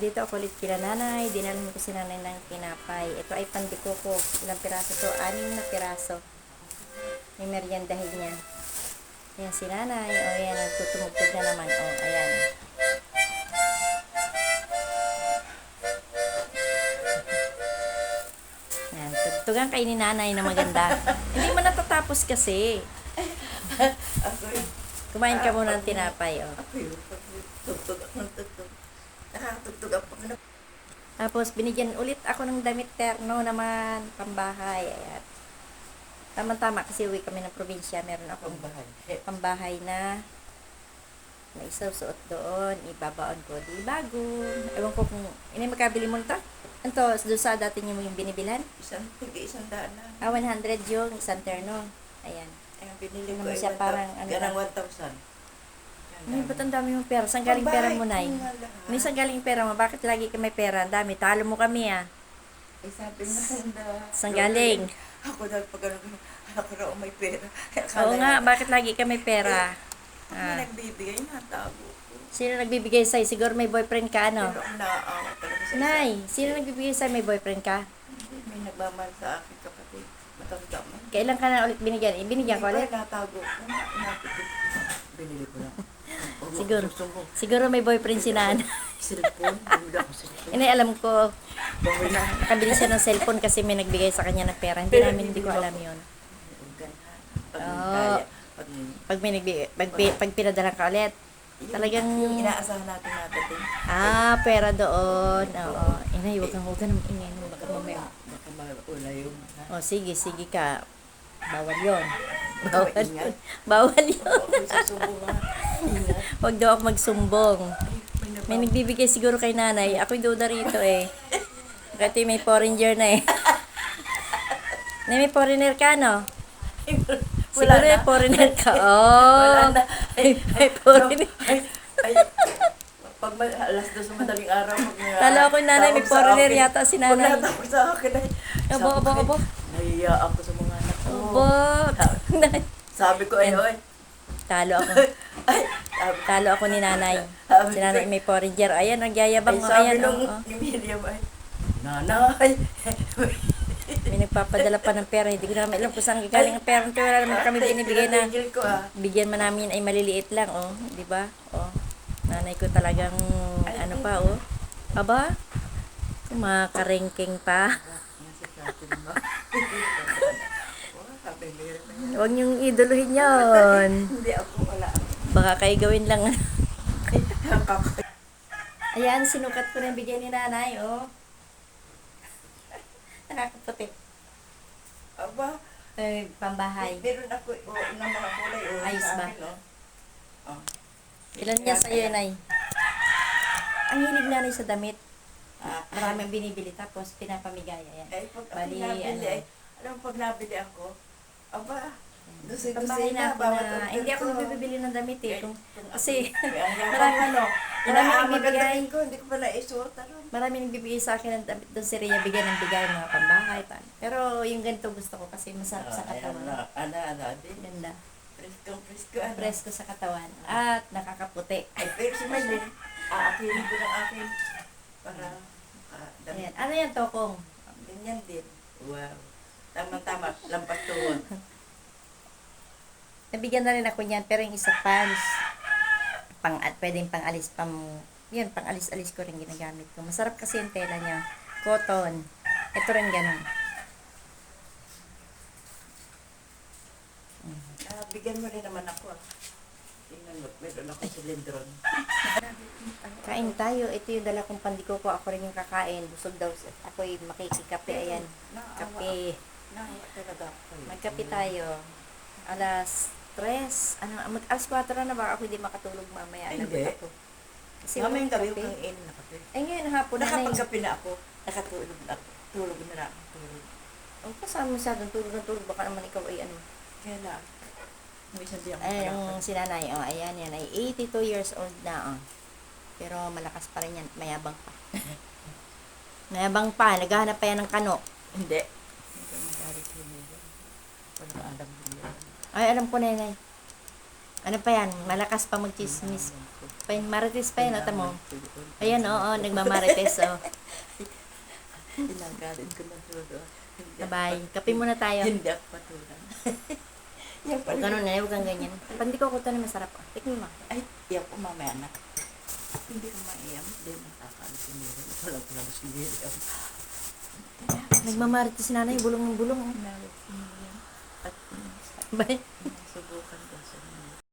Dito ako ulit kila nanay. Dinalhan ko si nanay ng tinapay. Ito ay pandiko ko. Ilang piraso to? 6 na piraso. May meriendahin niya. Ayan si nanay. O, ayan. Nagtutumugtog na naman. O, ayan. Ayan. Tugtugan kayo ni nanay na maganda. Hindi mo natatapos kasi. Kumain ka muna ng tinapay. O. Tugtog ako ng tugtog. Nakakatugtog ako. Tapos, binigyan ulit ako ng damit terno naman, pambahay. Ayan. Tama-tama kasi uwi kami ng probinsya. Meron akong pambahay na isusuot doon. Ibabaon ko. Di bago. Ewan ko kung, magkabili mo nito? Ito, doon sa dati niyo mo yung binibilhan? Isang 100 na. 100 yung isang terno. Ayan. Ang binili Ano ko mo siya, parang ano ganang na? 1,000. Ay, ba't ang dami mong pera? Saan galing pera mo, Nay? Minsan galing pera mo. Bakit lagi ka may pera? Ang dami. Talo mo kami, ah. Eh, sabi nga, Saan galing? Ako dahil pag ako raw may pera. Oo nga, bakit lagi ka may pera? May nagbibigay, natago ko. Sino nagbibigay sa'yo? Siguro may boyfriend ka, ano? Pero naawa talaga sa Nay, sino nagbibigay sa'yo? May boyfriend ka? May nagmamahal sa akin kapatid. Matanda man. Kailan ka na ulit binigyan? Binigyan ko ulit? Natago ko. Binili ko lang. Siguro. Siguro may boyfriend si Nana. Cellphone. Bumili ako cellphone. Hindi, alam ko. Nakabili siya ng cellphone kasi may nagbigay sa kanya ng pera. Hindi ko alam yun. Oo. Pag may nagbigay, pag pinadala ka ulit, talagang... Yung inaasahan natin natating. pera doon. Oo. Inay, huwag kang ingay. Baka mamaya. Baka maula yung... O, sige ka. Bawal yun. Bawal Bawal yun. yun. Bawal yun. Susubong nga. Ingat. Huwag daw ako magsumbong. May nagbibigay siguro kay nanay. Ako'y duda rito eh. Kasi may foreigner na eh. May foreigner ka, no? Siguro may foreigner ka. Oh. Wala na. May foreigner. Ay, pag alas 2 sa madaling araw, Talo ako yung nanay, may foreigner yata si nanay. Pag natapos sa akin ay, Abo. nahiya ako sa mga anak ko. Abo. Sabi ko, ay, Talo ako. ay, Talo ako ni nanay. Si nanay may foreigner. Ayan, nagyayabang. sabi Ayan, nung oh. Emilia, ay, nanay, May nagpapadala pa ng pera. Hindi ko naman alam kung saan galing ang pera. Wala naman kami binibigay na. Tigil ko, Bigyan man namin ay maliliit lang, oh. Di ba? Oh. Nanay ko talagang, ano pa, oh. Aba? Kumakarengking pa. Huwag niyong iduluhin yon. Hindi ako, wala. Baka kayo gawin lang. Ayan, sinukat ko na yung bigyan ni nanay, oh. Nakakaputi. Aba, Ay, pambahay. meron ako, ng mga kulay, Ayos sa ba? akin, Oh. Ilan niya sa'yo, nay? Ang hilig nanay sa damit. Ah, Maraming binibili tapos pinapamigay. Ayan. Ay, pag Bali, nabili, ano. alam mo, pag nabili ako, aba, Pambahay na ako na, hindi ako nagbibili ng damit eh. Kasi, marami ano, maraming nagbibigay. ko, hindi ko pa naisuot, ano. Maraming nagbibigay sa akin ng damit doon si Rhea, bigyan ng bigay mga pambahay. Pero yung ganito gusto ko kasi masarap sa katawan. Din. Ganda. Presko, ano. Presko sa katawan. At nakakaputi. Ay, pero si Marlene, aapilin ko ng akin para, Ayan. Ano yan, Tokong? ganyan din. Wow. Tama-tama, lampas tuhod. Nabigyan na rin ako niyan, pero yung isa pants. Pwedeng pang-alis yun, pang-alis-alis ko rin ginagamit ko. Masarap kasi yung tela niya. Cotton. Ito rin ganun. Bigyan mo rin naman ako. Tingnan mo, meron ako silindron. Kain tayo. Ito yung dala kong pandiko ko. Ako rin yung kakain. Busog daw. Ako'y makikikape. Ayan. Kape. Naawa talaga ako. Magkape tayo. Alas 3. Alas 4 na ba? Ako hindi makatulog mamaya. Hindi. Lagot ako. Kasi Mamayang walang gabi kape. yung kain na kape. Ay, ngayon hapon na na yung... Nakapagkape na ako. Nakatulog na ako. Tulog na ako. Tulog. Oh, kasama masyadong tulog na tulog. Baka naman ikaw ay ano. Kaya na. May sabi ako. Ay, yung sinanay, oh, ayan yan, ay 82 years old na, oh. Pero malakas pa rin yan, mayabang pa. Mayabang pa, naghahanap pa yan ng kano. Hindi. Hindi ko magalit yun. Wala alam din yan. Ay, alam ko na yan, ay. Ano pa yan? Malakas pa mag-chismis. Marites pa yan, ata mo. Ayan, oo, nagmamarites, oh. Ilagarin ko na todo. Bye. Kape muna tayo. Hindi ako patulan. Yan Huwag ganun na, huwag kang ganyan. Pandi ko kuto na masarap. Oh. Tikman mo. Ay, iyak ko mamaya na. Hindi ko maiyam. Hindi nakakaano si Miriam. Walang ko lang si Miriam. Nagmamarites si nanay, bulong ng bulong. Oh. Nalit si Miriam. At Bye.